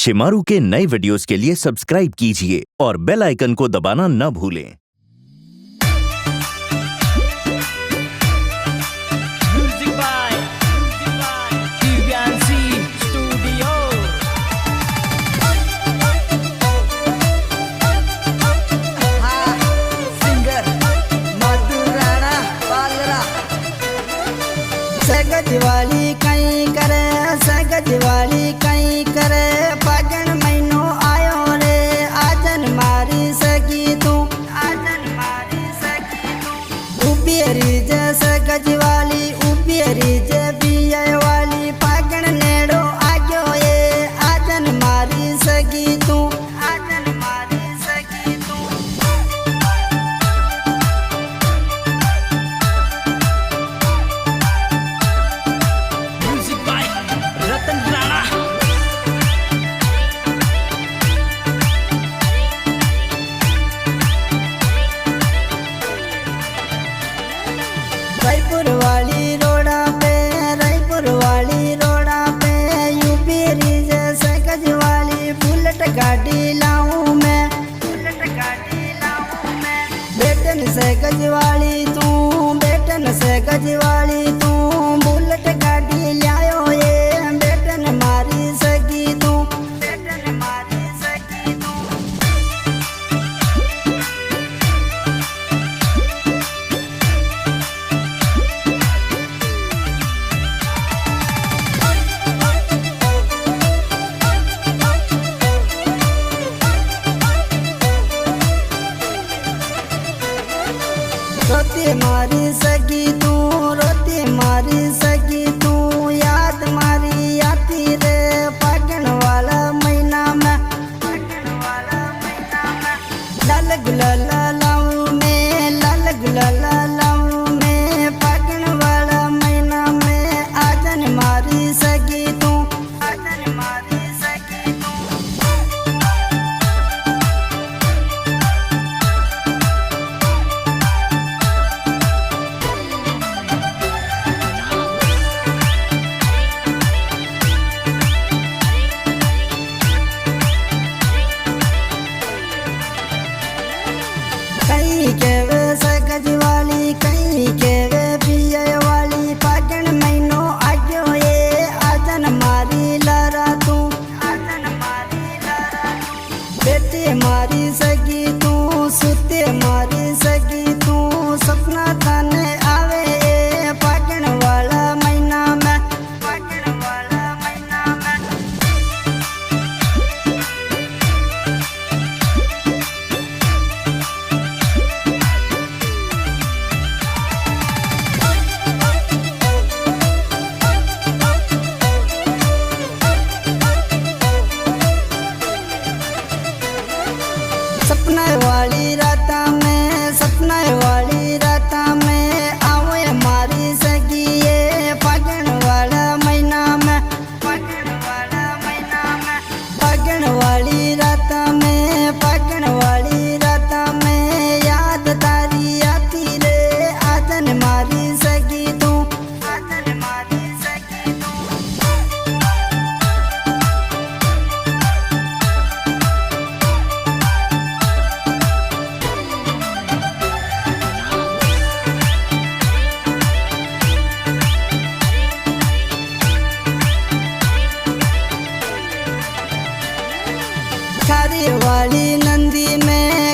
शिमारू के नए वीडियोस के लिए सब्सक्राइब कीजिए और बेल आइकन को दबाना न भूलें। दिवाली कहीं करे दिवाली कहीं करे फागण महीनो आयो रे आजन मारी सकी तू उबियरी जैसे गजवाली उबियरी जे बिया वाली फागण नेड़ो आग्यो ये आजन मारी सकी तू रायपुर वाली रोड़ा पे यूपी रिजर्व से गजवाली बुलेट गाड़ी लाऊं मैं बेटन से गजवाली तू बुलेट गाड़ी लायो ये बेटन मारी सकी तू रोती मारी सकी तू याद मारी आती रे फागण वाला महीना में लाल गुलाल लाऊं मैं फागण वाला महीना में आजन मारी सकी तू कहीं के वे गजवाली कहीं के वे पिया वाली फागण महीनो आग्यो ये आजन मारी लारा तू बेटे मारी सकी तू सुते मारी सकी तू सपना थाने आवे ये फागण वाला महीना में सपना वाली राता में आओ मारी सकी ये फागण वाला महीना में फागण वाली राता में याद तारी आती रे आजन मारी सकी तू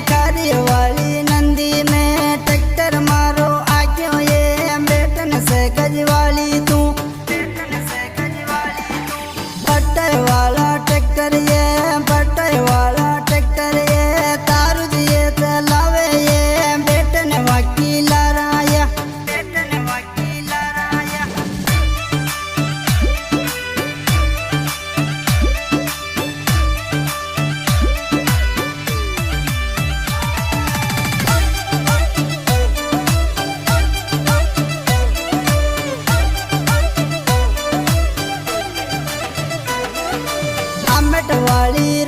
खारी वाली नंदी में ट्रैक्टर मारो आग्यो ये बेटन से गजवाली तू पट्टे वाला ट्रैक्टर ये तारू दिए लावे ये बेटन वकील राया वाली